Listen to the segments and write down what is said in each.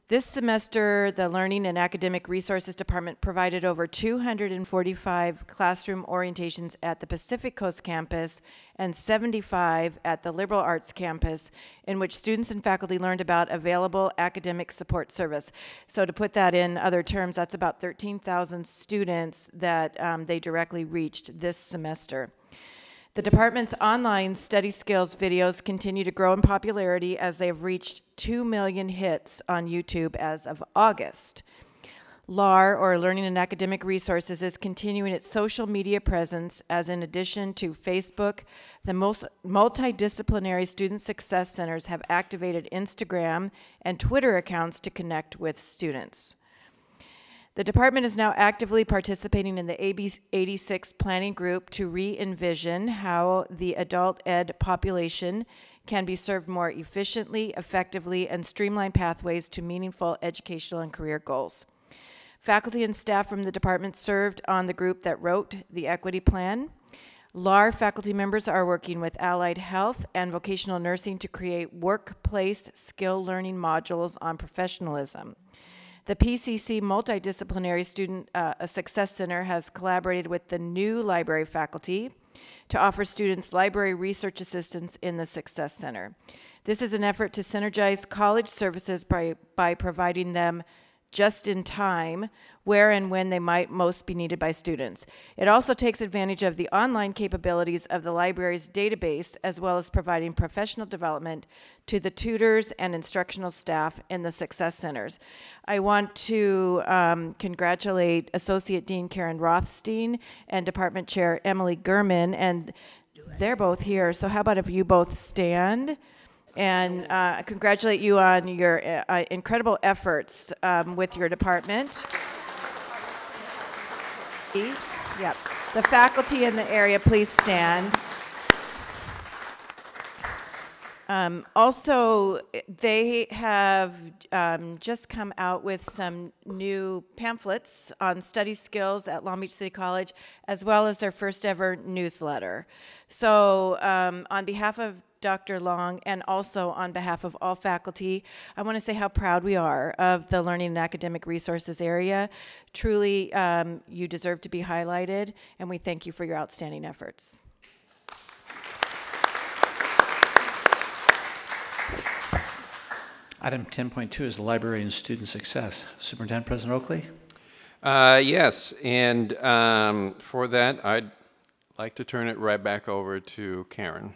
This semester, the Learning and Academic Resources Department provided over 245 classroom orientations at the Pacific Coast campus and 75 at the Liberal Arts campus, in which students and faculty learned about available academic support service. So to put that in other terms, that's about 13,000 students that they directly reached this semester. The department's online study skills videos continue to grow in popularity as they have reached 2 million hits on YouTube as of August. LAR, or Learning and Academic Resources, is continuing its social media presence as, in addition to Facebook, the most multidisciplinary student success centers have activated Instagram and Twitter accounts to connect with students. The department is now actively participating in the AB 86 planning group to re-envision how the adult ed population can be served more efficiently, effectively, and streamline pathways to meaningful educational and career goals. Faculty and staff from the department served on the group that wrote the equity plan. LAR faculty members are working with allied health and vocational nursing to create workplace skill learning modules on professionalism. The PCC Multidisciplinary Student Success Center has collaborated with the new library faculty to offer students library research assistance in the Success Center. This is an effort to synergize college services by providing them just in time, where and when they might most be needed by students. It also takes advantage of the online capabilities of the library's database, as well as providing professional development to the tutors and instructional staff in the Success Centers. I want to congratulate Associate Dean Karen Rothstein and Department Chair Emily Gurman, and they're both here, so how about if you both stand? And congratulate you on your incredible efforts with your department. Yep. The faculty in the area, please stand. Also, they have just come out with some new pamphlets on study skills at Long Beach City College, as well as their first ever newsletter. So on behalf of Dr. Long, and also on behalf of all faculty, I want to say how proud we are of the Learning and Academic Resources area. Truly, you deserve to be highlighted, and we thank you for your outstanding efforts. Item 10.2 is library and student success. Superintendent President Oakley? Yes, and for that, I'd like to turn it right back over to Karen.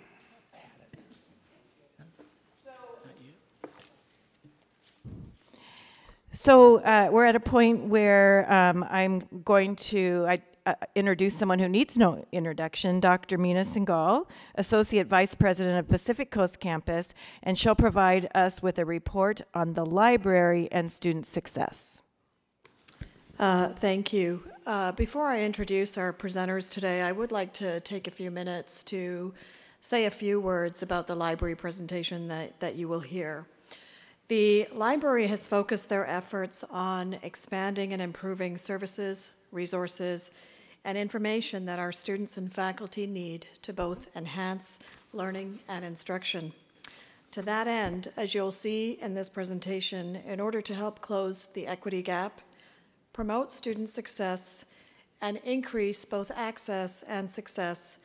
So we're at a point where I'm going to introduce someone who needs no introduction, Dr. Meena Singhal, Associate Vice President of Pacific Coast Campus, and she'll provide us with a report on the library and student success. Thank you. Before I introduce our presenters today, I would like to take a few minutes to say a few words about the library presentation that you will hear. The library has focused their efforts on expanding and improving services, resources, and information that our students and faculty need to both enhance learning and instruction. To that end, as you'll see in this presentation, in order to help close the equity gap, promote student success, and increase both access and success,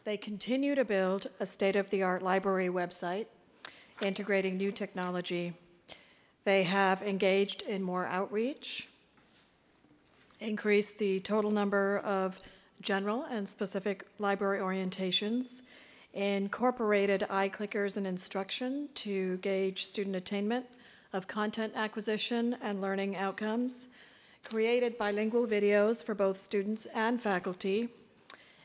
they continue to build a state-of-the-art library website, integrating new technology. They have engaged in more outreach, increased the total number of general and specific library orientations, incorporated iClickers and instruction to gauge student attainment of content acquisition and learning outcomes, created bilingual videos for both students and faculty,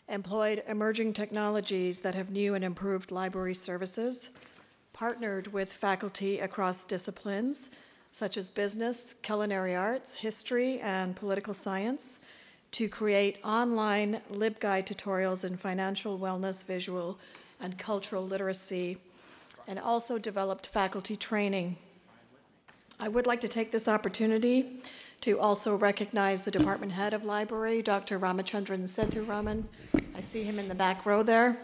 employed emerging technologies that have new and improved library services, partnered with faculty across disciplines such as business, culinary arts, history, and political science to create online LibGuide tutorials in financial wellness, visual, and cultural literacy, and also developed faculty training. I would like to take this opportunity to also recognize the department head of library, Dr. Ramachandran Sethuraman. I see him in the back row there.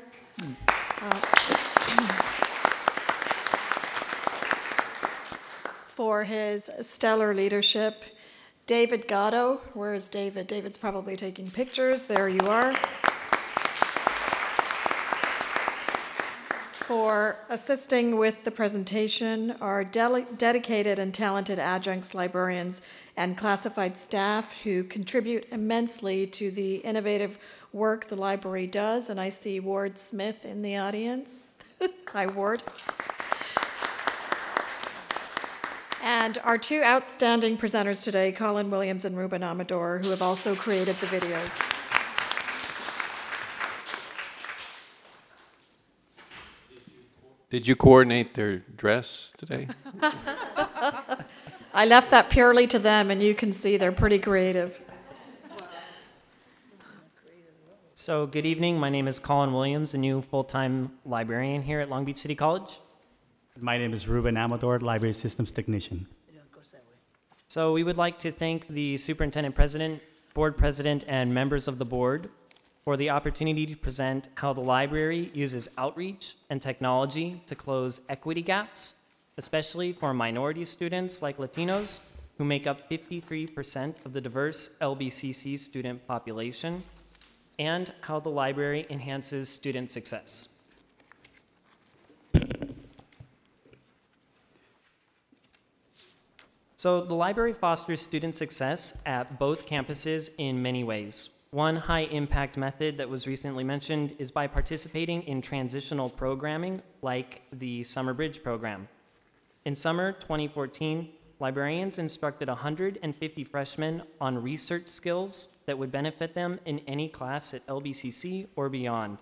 for his stellar leadership. David Gatto, where is David? David's probably taking pictures. There you are. For assisting with the presentation, our dedicated and talented adjuncts, librarians, and classified staff who contribute immensely to the innovative work the library does. And I see Ward Smith in the audience. Hi, Ward. And our two outstanding presenters today, Colin Williams and Ruben Amador, who have also created the videos. Did you coordinate their dress today? I left that purely to them, and you can see they're pretty creative. So good evening. My name is Colin Williams, a new full-time librarian here at Long Beach City College. My name is Ruben Amador, Library Systems Technician. So we would like to thank the Superintendent President, Board President, and members of the board for the opportunity to present how the library uses outreach and technology to close equity gaps, especially for minority students like Latinos, who make up 53% of the diverse LBCC student population, and how the library enhances student success. So the library fosters student success at both campuses in many ways. One high-impact method that was recently mentioned is by participating in transitional programming like the Summer Bridge program. In summer 2014, librarians instructed 150 freshmen on research skills that would benefit them in any class at LBCC or beyond.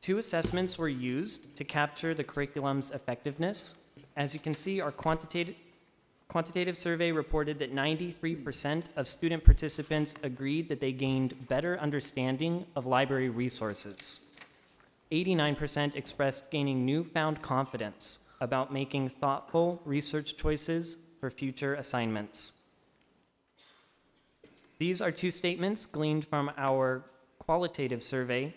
2 assessments were used to capture the curriculum's effectiveness. As you can see, our quantitative survey reported that 93% of student participants agreed that they gained better understanding of library resources. 89% expressed gaining newfound confidence about making thoughtful research choices for future assignments. These are 2 statements gleaned from our qualitative survey.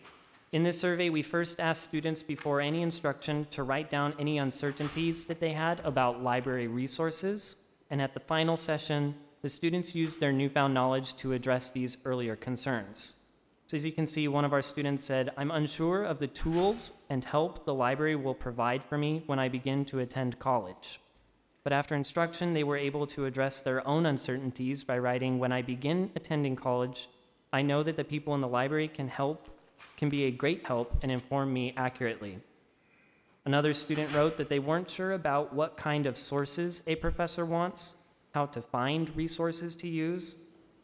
In this survey, we first asked students before any instruction to write down any uncertainties that they had about library resources. And at the final session, the students used their newfound knowledge to address these earlier concerns. So as you can see, one of our students said, "I'm unsure of the tools and help the library will provide for me when I begin to attend college." But after instruction, they were able to address their own uncertainties by writing, "When I begin attending college, I know that the people in the library can be a great help and inform me accurately." Another student wrote that they weren't sure about what kind of sources a professor wants, how to find resources to use,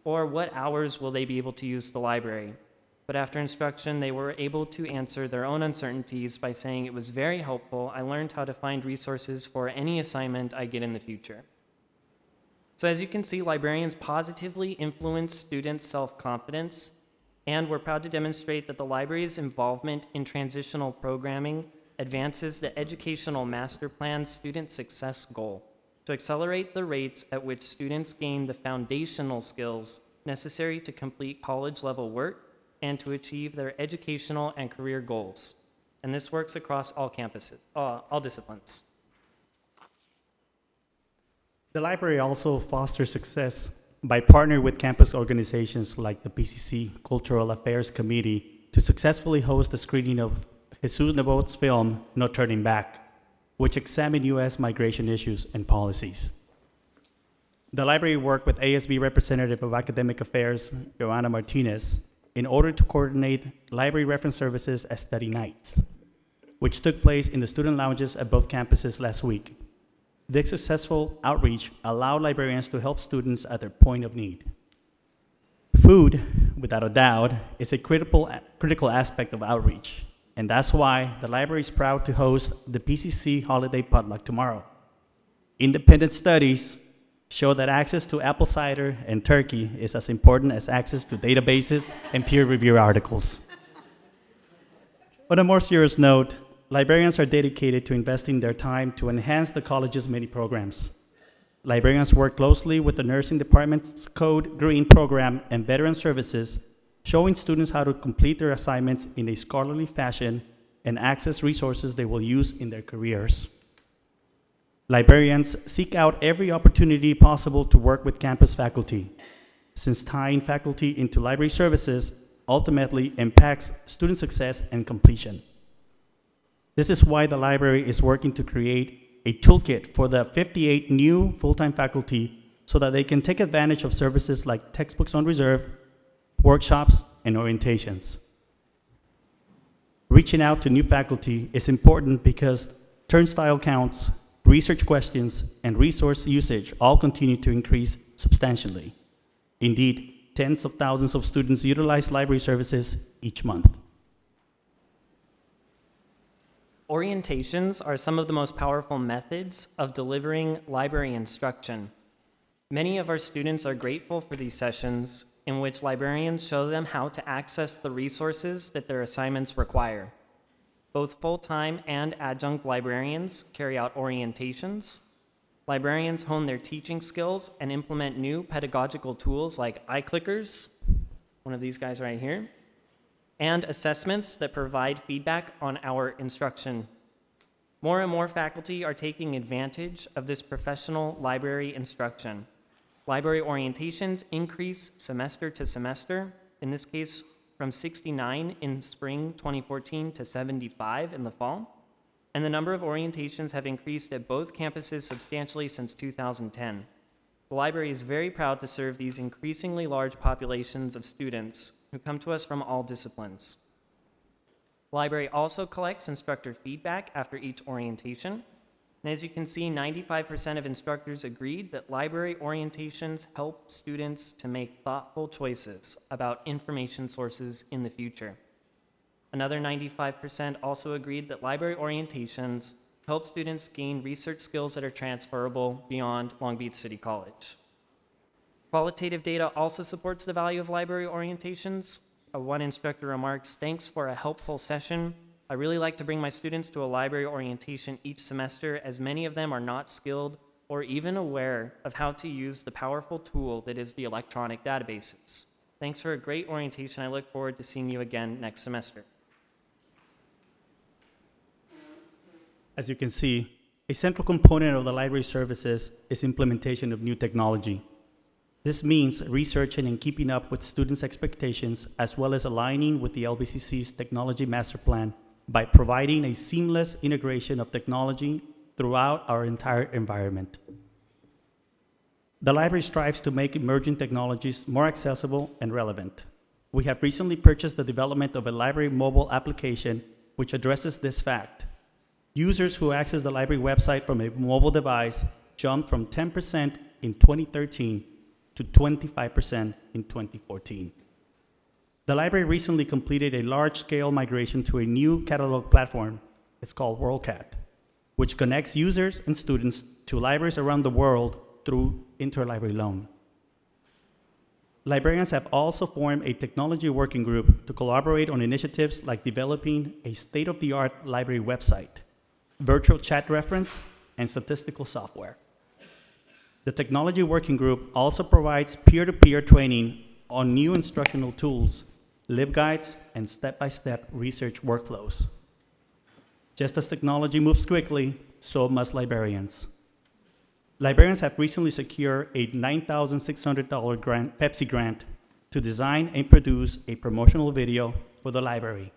or what hours will they be able to use the library. But after instruction, they were able to answer their own uncertainties by saying, "It was very helpful. I learned how to find resources for any assignment I get in the future." So as you can see, librarians positively influence students' self-confidence, and we're proud to demonstrate that the library's involvement in transitional programming advances the Educational Master Plan's student success goal to accelerate the rates at which students gain the foundational skills necessary to complete college-level work and to achieve their educational and career goals. And this works across all campuses, all disciplines. The library also fosters success by partnering with campus organizations like the PCC Cultural Affairs Committee to successfully host the screening of Jesus Nebot's film, No Turning Back, which examined U.S. migration issues and policies. The library worked with ASB Representative of Academic Affairs, Joanna Martinez, in order to coordinate library reference services at study nights, which took place in the student lounges at both campuses last week. This successful outreach allowed librarians to help students at their point of need. Food, without a doubt, is a critical aspect of outreach. And that's why the library is proud to host the PCC Holiday Potluck tomorrow. Independent studies show that access to apple cider and turkey is as important as access to databases and peer-reviewed articles. On a more serious note, librarians are dedicated to investing their time to enhance the college's many programs. Librarians work closely with the nursing department's Code Green program and veteran services, showing students how to complete their assignments in a scholarly fashion and access resources they will use in their careers. Librarians seek out every opportunity possible to work with campus faculty, since tying faculty into library services ultimately impacts student success and completion. This is why the library is working to create a toolkit for the 58 new full-time faculty so that they can take advantage of services like textbooks on reserve, workshops, and orientations. Reaching out to new faculty is important because turnstile counts, research questions, and resource usage all continue to increase substantially. Indeed, tens of thousands of students utilize library services each month. Orientations are some of the most powerful methods of delivering library instruction. Many of our students are grateful for these sessions in which librarians show them how to access the resources that their assignments require. Both full-time and adjunct librarians carry out orientations. Librarians hone their teaching skills and implement new pedagogical tools like iClickers, one of these guys right here, and assessments that provide feedback on our instruction. More and more faculty are taking advantage of this professional library instruction. Library orientations increase semester to semester, in this case from 69 in spring 2014 to 75 in the fall, and the number of orientations have increased at both campuses substantially since 2010. The library is very proud to serve these increasingly large populations of students who come to us from all disciplines. The library also collects instructor feedback after each orientation, and as you can see, 95% of instructors agreed that library orientations help students to make thoughtful choices about information sources in the future. Another 95% also agreed that library orientations help students gain research skills that are transferable beyond Long Beach City College. Qualitative data also supports the value of library orientations. One instructor remarks, "Thanks for a helpful session. I really like to bring my students to a library orientation each semester, as many of them are not skilled or even aware of how to use the powerful tool that is the electronic databases. Thanks for a great orientation. I look forward to seeing you again next semester." As you can see, a central component of the library services is implementation of new technology. This means researching and keeping up with students' expectations, as well as aligning with the LBCC's Technology Master Plan by providing a seamless integration of technology throughout our entire environment. The library strives to make emerging technologies more accessible and relevant. We have recently purchased the development of a library mobile application which addresses this fact. Users who access the library website from a mobile device jumped from 10% in 2013 to 25% in 2014. The library recently completed a large-scale migration to a new catalog platform. It's called WorldCat, which connects users and students to libraries around the world through interlibrary loan. Librarians have also formed a technology working group to collaborate on initiatives like developing a state-of-the-art library website, virtual chat reference, and statistical software. The technology working group also provides peer-to-peer training on new instructional tools, LibGuides, and step-by-step research workflows. Just as technology moves quickly, so must librarians. Librarians have recently secured a $9,600 Pepsi grant to design and produce a promotional video for the library.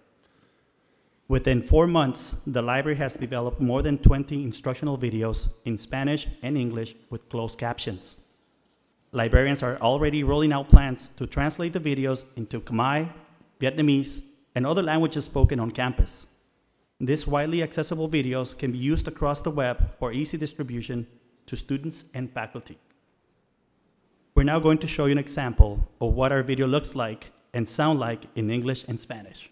Within 4 months, the library has developed more than 20 instructional videos in Spanish and English with closed captions. Librarians are already rolling out plans to translate the videos into Khmer, Vietnamese, and other languages spoken on campus. These widely accessible videos can be used across the web for easy distribution to students and faculty. We're now going to show you an example of what our video looks like and sound like in English and Spanish.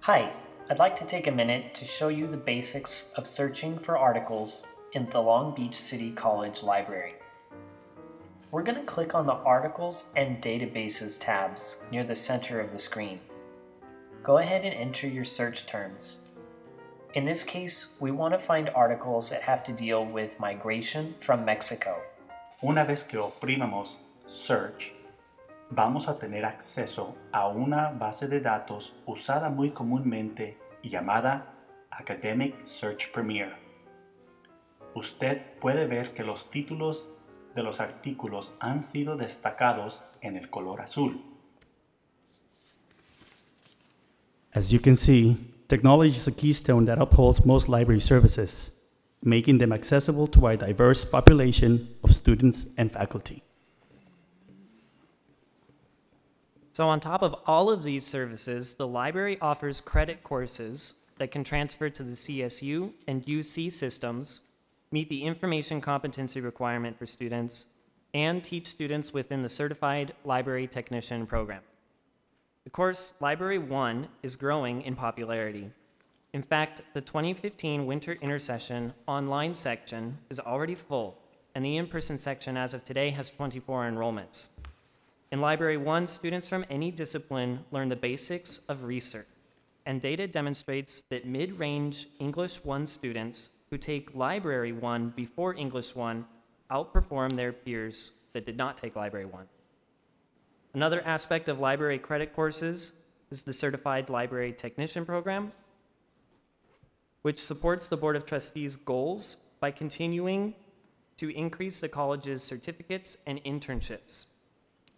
Hi, I'd like to take a minute to show you the basics of searching for articles in the Long Beach City College Library. We're going to click on the Articles and Databases tabs near the center of the screen. Go ahead and enter your search terms. In this case, we want to find articles that have to deal with migration from Mexico. Una vez que oprimamos Search, vamos a tener acceso a una base de datos usada muy comúnmente llamada Academic Search Premier. Usted puede ver que los títulos de los artículos han sido destacados en el color azul. As you can see, technology is a keystone that upholds most library services, making them accessible to a diverse population of students and faculty. So on top of all of these services, the library offers credit courses that can transfer to the CSU and UC systems, meet the information competency requirement for students, and teach students within the Certified Library Technician program. The course Library 1 is growing in popularity. In fact, the 2015 Winter Intersession online section is already full, and the in-person section as of today has 24 enrollments. In Library 1, students from any discipline learn the basics of research, and data demonstrates that mid-range English 1 students who take Library 1 before English 1 outperform their peers that did not take Library 1. Another aspect of library credit courses is the Certified Library Technician program, which supports the Board of Trustees' goals by continuing to increase the college's certificates and internships.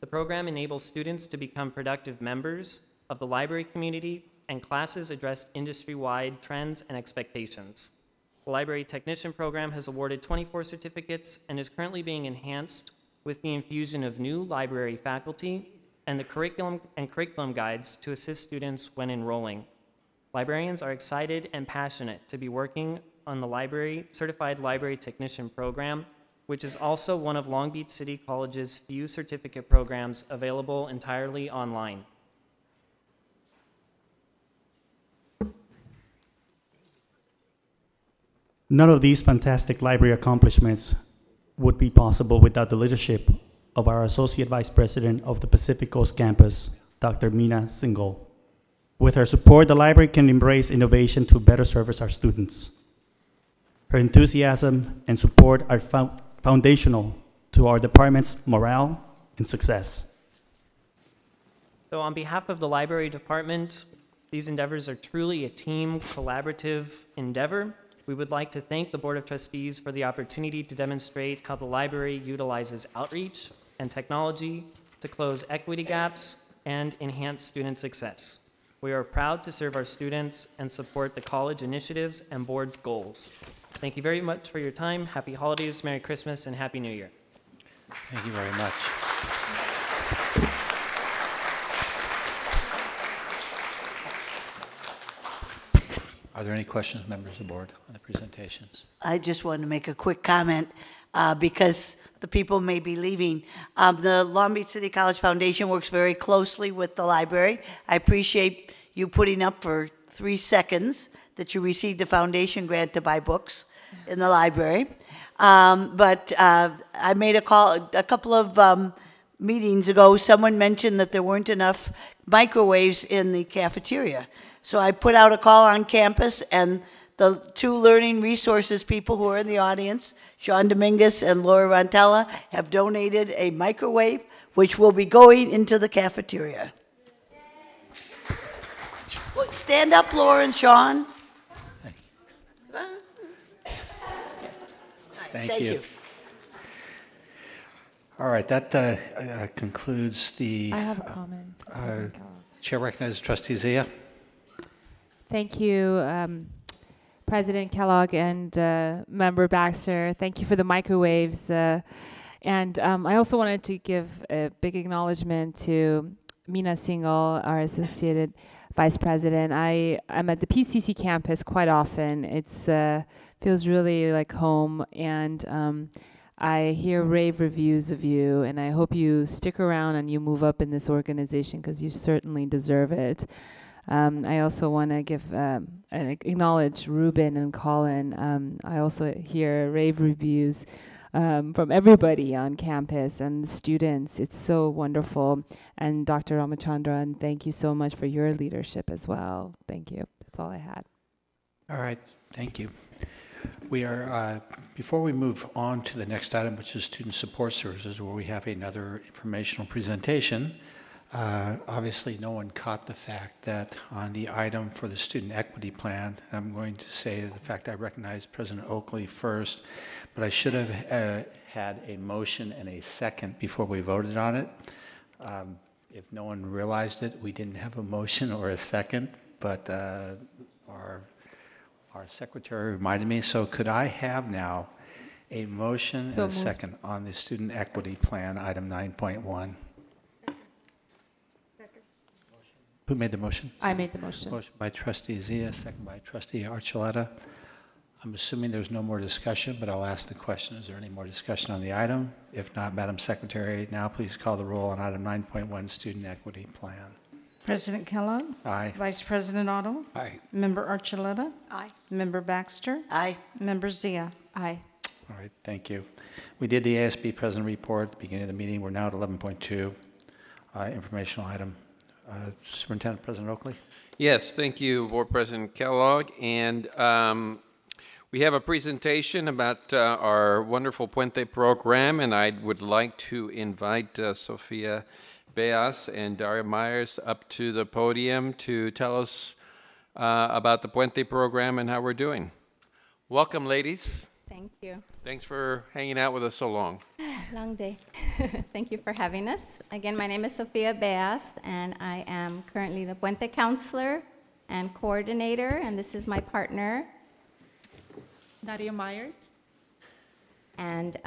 The program enables students to become productive members of the library community, and classes address industry-wide trends and expectations. The Library Technician program has awarded 24 certificates and is currently being enhanced with the infusion of new library faculty and the curriculum guides to assist students when enrolling. Librarians are excited and passionate to be working on the Certified Library Technician program, which is also one of Long Beach City College's few certificate programs available entirely online. None of these fantastic library accomplishments would be possible without the leadership of our Associate Vice President of the Pacific Coast Campus, Dr. Mina Singhal. With her support, the library can embrace innovation to better service our students. Her enthusiasm and support are foundational to our department's morale and success. So on behalf of the library department, these endeavors are truly a team collaborative endeavor. We would like to thank the Board of Trustees for the opportunity to demonstrate how the library utilizes outreach and technology to close equity gaps and enhance student success. We are proud to serve our students and support the college initiatives and board's goals. Thank you very much for your time. Happy holidays, Merry Christmas, and Happy New Year. Thank you very much. Are there any questions, members of the board, on the presentations? I just wanted to make a quick comment because the people may be leaving. The Long Beach City College Foundation works very closely with the library. I appreciate you putting up for 3 seconds that you received a foundation grant to buy books in the library. But I made a call a couple of meetings ago. Someone mentioned that there weren't enough microwaves in the cafeteria. So I put out a call on campus, and the 2 learning resources people who are in the audience, Sean Dominguez and Laura Rantella, have donated a microwave, which will be going into the cafeteria. Well, stand up, Laura and Sean. Thank you. All right, that concludes the... I have a comment. Chair recognizes Trustee Zia. Thank you, President Kellogg and Member Baxter. Thank you for the microwaves. And I also wanted to give a big acknowledgement to Mina Singhal, our Associate Vice President. I'm at the PCC campus quite often. It's feels really like home, and I hear rave reviews of you, and I hope you stick around and you move up in this organization because you certainly deserve it. I also want to give and acknowledge Ruben and Colin. I also hear rave reviews from everybody on campus and the students. It's so wonderful. And Dr. Ramachandran, thank you so much for your leadership as well. Thank you. That's all I had. All right, thank you. We are, before we move on to the next item, which is Student Support Services, where we have another informational presentation, Obviously, no one caught the fact that on the item for the student equity plan, I'm going to say the fact I recognize President Oakley first, but I should have had a motion and a second before we voted on it. If no one realized it, we didn't have a motion or a second, but our secretary reminded me. So could I have now a motion and a second on the student equity plan, item 9.1? Who made the motion? I made the motion. Motion by trustee Zia, second by trustee Archuleta. I'm assuming there's no more discussion, but I'll ask the question. Is there any more discussion on the item? If not, Madam Secretary, now please call the roll on item 9.1, student equity plan. President Kellogg? Aye. Vice President Otto? Aye. Member Archuleta? Aye. Member Baxter? Aye. Member Zia? Aye. All right, thank you. We did the ASB President Report at the beginning of the meeting. We're now at 11.2, informational item. Superintendent President Oakley? Yes, thank you, Board President Kellogg. And we have a presentation about our wonderful Puente program, and I would like to invite Sofia Beas and Daria Myers up to the podium to tell us about the Puente program and how we're doing. Welcome, ladies. Thank you. Thanks for hanging out with us so long. Long day. Thank you for having us. Again, my name is Sofia Beas, and I am currently the Puente counselor and coordinator, and this is my partner, Daria Myers. And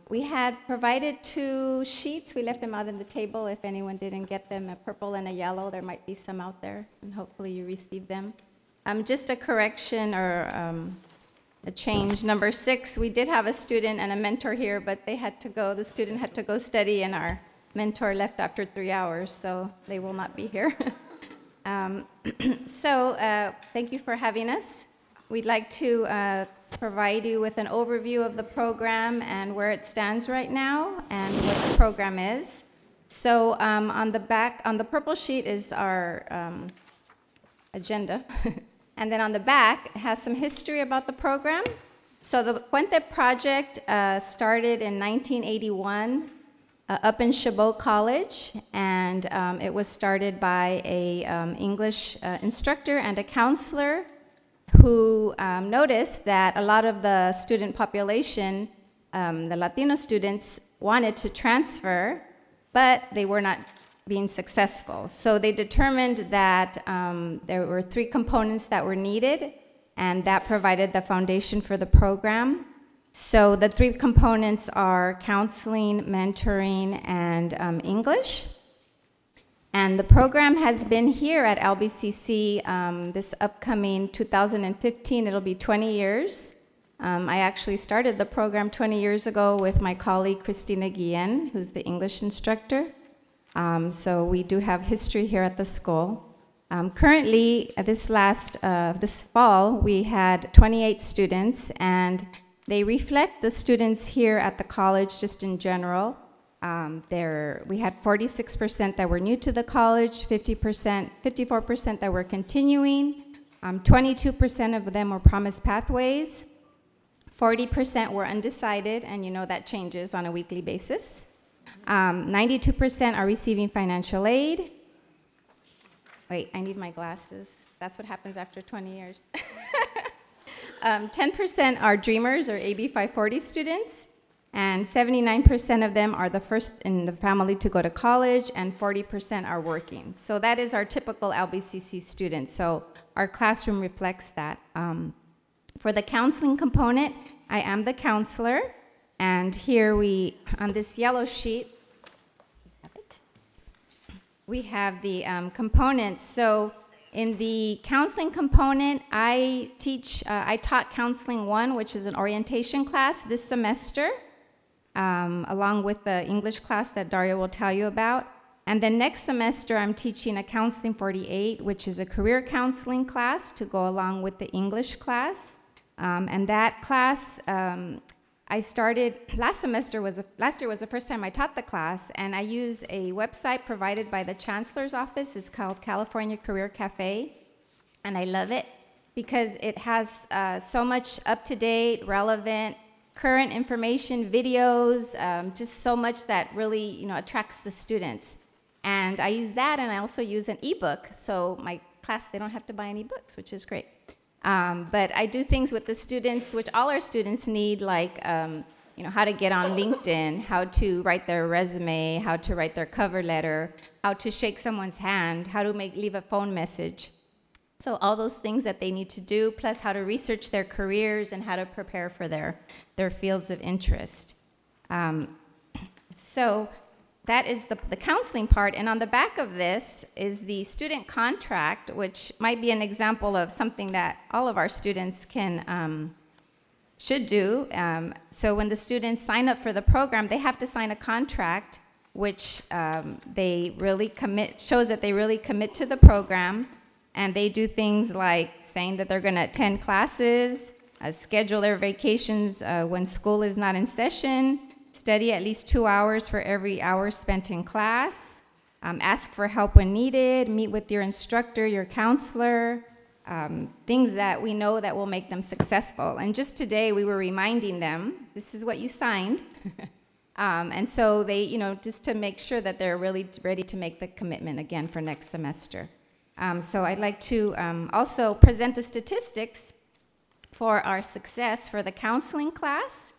we had provided 2 sheets. We left them out on the table. If anyone didn't get them, a purple and a yellow, there might be some out there, and hopefully you received them. Just a correction or a change. Number 6, we did have a student and a mentor here, but they had to go. The student had to go study, and our mentor left after 3 hours, so they will not be here. Thank you for having us. We'd like to provide you with an overview of the program and where it stands right now and what the program is. So on the back, on the purple sheet is our agenda. And then on the back, it has some history about the program. So the Puente project started in 1981 up in Chabot College, and it was started by a English instructor and a counselor who noticed that a lot of the student population, the Latino students, wanted to transfer, but they were not being successful. So they determined that there were 3 components that were needed, and that provided the foundation for the program. So the 3 components are counseling, mentoring, and English. And the program has been here at LBCC this upcoming 2015. It'll be 20 years. I actually started the program 20 years ago with my colleague Christina Guillen, who's the English instructor. So we do have history here at the school. Currently, this fall, we had 28 students, and they reflect the students here at the college just in general. We had 46% that were new to the college, 54% that were continuing, 22% of them were promised pathways, 40% were undecided, and you know that changes on a weekly basis. 92% are receiving financial aid. Wait, I need my glasses. That's what happens after 20 years. 10% are dreamers or AB 540 students, and 79% of them are the first in the family to go to college, and 40% are working. So that is our typical LBCC student. So our classroom reflects that. For the counseling component, I am the counselor, and here on this yellow sheet, we have the components. So in the counseling component, I taught Counseling 1, which is an orientation class this semester, along with the English class that Daria will tell you about. And then next semester, I'm teaching a Counseling 48, which is a career counseling class to go along with the English class. And that class, I started last year was the first time I taught the class, and I use a website provided by the Chancellor's Office. It's called California Career Cafe, and I love it because it has so much up-to-date, relevant, current information, videos, just so much that really attracts the students. And I use that, and I also use an ebook. So my class, they don't have to buy any books, which is great. But I do things with the students, which all our students need, like how to get on LinkedIn, how to write their resume, how to write their cover letter, how to shake someone's hand, how to leave a phone message. So all those things that they need to do, plus how to research their careers and how to prepare for their fields of interest. So that is the counseling part. And on the back of this is the student contract, which might be an example of something that all of our students should do. So when the students sign up for the program, they have to sign a contract, which they really shows that they really commit to the program. And they do things like saying that they're going to attend classes, schedule their vacations when school is not in session, study at least 2 hours for every hour spent in class, ask for help when needed, meet with your instructor, your counselor, things that we know that will make them successful. And just today we were reminding them, this is what you signed. And so they, just to make sure that they're really ready to make the commitment again for next semester. So I'd like to also present the statistics for our success for the counseling class.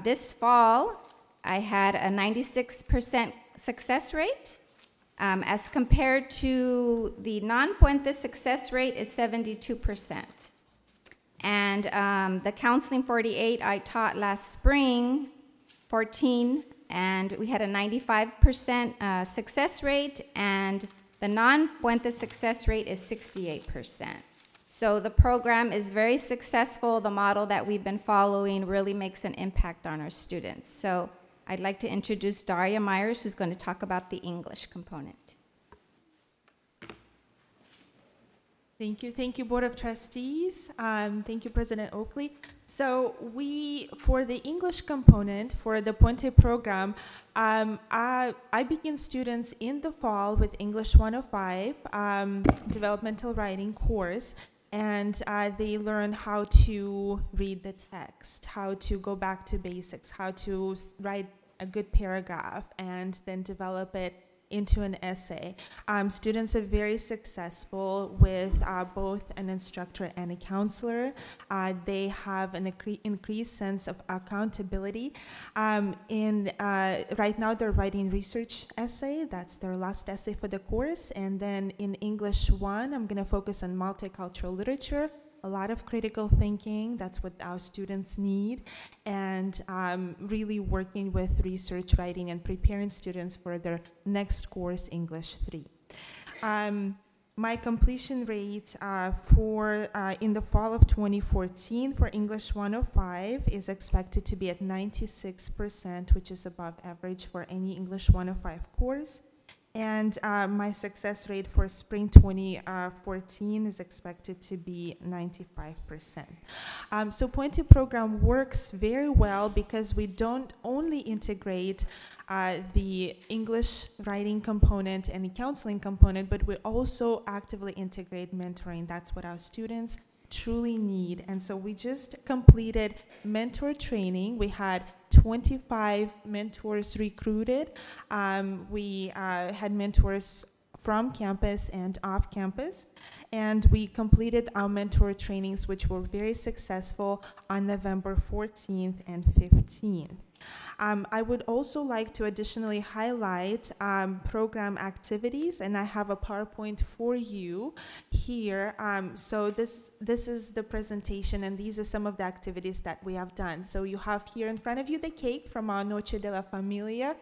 This fall, I had a 96% success rate, as compared to the non-Puente success rate is 72%. And the Counseling 48 I taught last spring, 14, and we had a 95% success rate, and the non-Puente success rate is 68%. So the program is very successful. The model that we've been following really makes an impact on our students. So I'd like to introduce Daria Myers, who's going to talk about the English component. Thank you, Board of Trustees. Thank you, President Oakley. So for the English component for the Puente program, I begin students in the fall with English 105, developmental writing course, and they learn how to read the text, how to go back to basics, how to write a good paragraph, and then develop it into an essay. Students are very successful with both an instructor and a counselor. They have an increased sense of accountability. Right now they're writing research essay. That's their last essay for the course. And then in English 1, I'm gonna focus on multicultural literature, a lot of critical thinking. That's what our students need, and really working with research writing and preparing students for their next course, English 3. My completion rate in the fall of 2014 for English 105 is expected to be at 96%, which is above average for any English 105 course. And my success rate for spring 2014 is expected to be 95%. So Puente program works very well because we don't only integrate the English writing component and the counseling component, but we also actively integrate mentoring. That's what our students truly need. And so we just completed mentor training. We had 25 mentors recruited. We had mentors from campus and off campus, and we completed our mentor trainings, which were very successful on November 14th and 15th. I would also like to additionally highlight program activities, and I have a PowerPoint for you here. So this is the presentation, and these are some of the activities that we have done. So you have here in front of you the cake from our Noche de la Familia,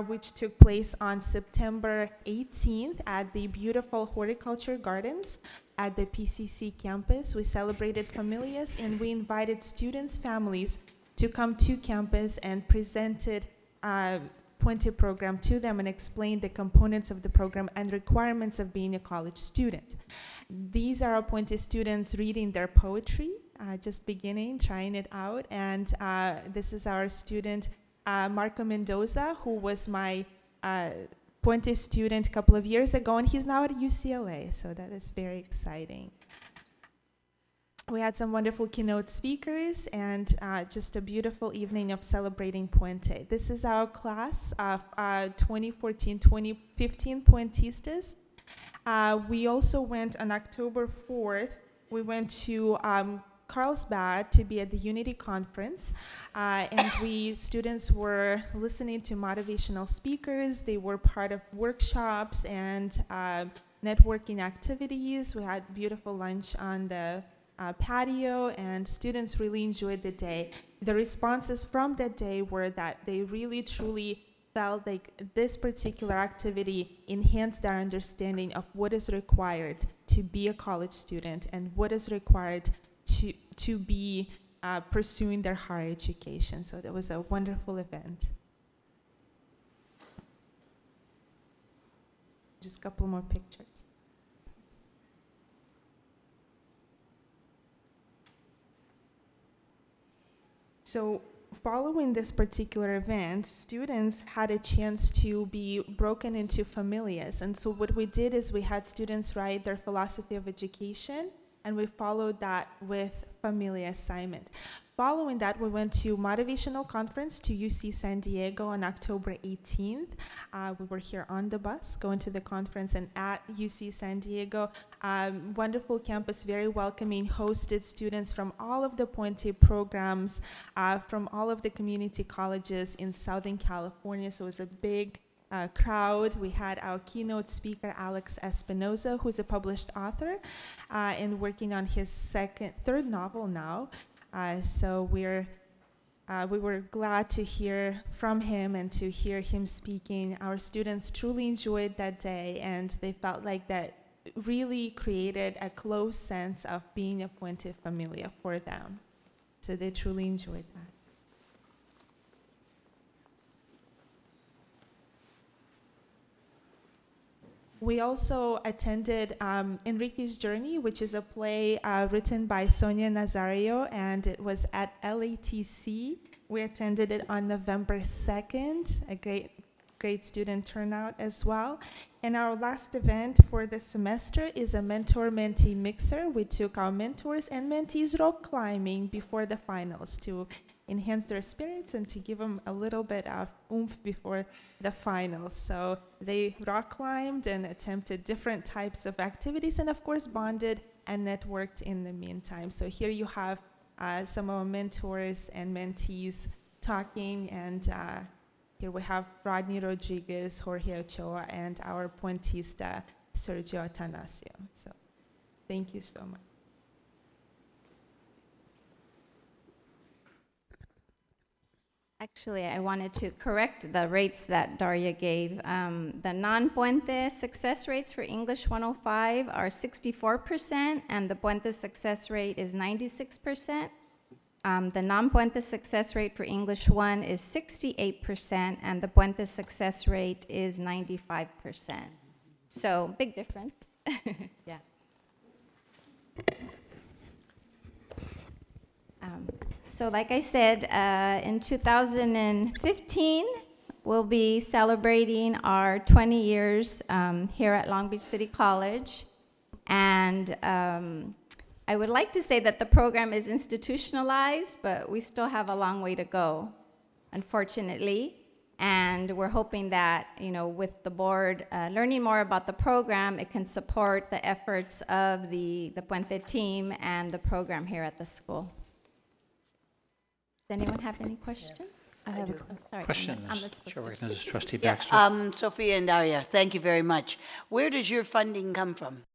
which took place on September 18th at the beautiful Horticulture Gardens at the PCC campus. We celebrated familias, and we invited students, families, to come to campus and presented Puente program to them and explained the components of the program and requirements of being a college student. These are our Puente students reading their poetry, just beginning, trying it out. And this is our student, Marco Mendoza, who was my Puente student a couple of years ago, and he's now at UCLA, so that is very exciting. We had some wonderful keynote speakers and just a beautiful evening of celebrating Puente. This is our class of 2014-2015 Puentistas. We also went on October 4th. We went to Carlsbad to be at the Unity Conference, and students were listening to motivational speakers. They were part of workshops and networking activities. We had beautiful lunch on the patio, and students really enjoyed the day. The responses from that day were that they really truly felt like this particular activity enhanced their understanding of what is required to be a college student and what is required to be pursuing their higher education. So that was a wonderful event. Just a couple more pictures. So following this particular event, students had a chance to be broken into familias. And so what we did is we had students write their philosophy of education, and we followed that with familia assignment. Following that, we went to motivational conference to UC San Diego on October 18th. We were here on the bus going to the conference, and at UC San Diego, wonderful campus, very welcoming, hosted students from all of the Puente programs, from all of the community colleges in Southern California. So it was a big crowd. We had our keynote speaker, Alex Espinoza, who's a published author and working on his third novel now. So we were glad to hear from him and to hear him speaking. Our students truly enjoyed that day, and they felt like that really created a close sense of being a Puente Familia for them. So they truly enjoyed that. We also attended Enrique's Journey, which is a play written by Sonia Nazario, and it was at LATC. We attended it on November 2nd, a great student turnout as well. And our last event for the semester is a mentor-mentee mixer. We took our mentors and mentees rock climbing before the finals to enhance their spirits and to give them a little bit of oomph before the finals. So they rock climbed and attempted different types of activities, and of course bonded and networked in the meantime. So here you have some of our mentors and mentees talking, and here we have Rodney Rodriguez, Jorge Ochoa, and our Puentista, Sergio Atanasio. So thank you so much. Actually, I wanted to correct the rates that Daria gave. The non-Puente success rates for English 105 are 64%, and the Puente success rate is 96%. The non-Puente success rate for English 1 is 68%, and the Puente success rate is 95%. So, big difference. Yeah. So like I said, in 2015, we'll be celebrating our 20 years here at Long Beach City College. And I would like to say that the program is institutionalized, but we still have a long way to go, unfortunately. And we're hoping that, with the board learning more about the program, it can support the efforts of the Puente team and the program here at the school. Does anyone have any questions? I have a question. Trustee Yeah, Baxter. Sophia and Daria, thank you very much. Where does your funding come from?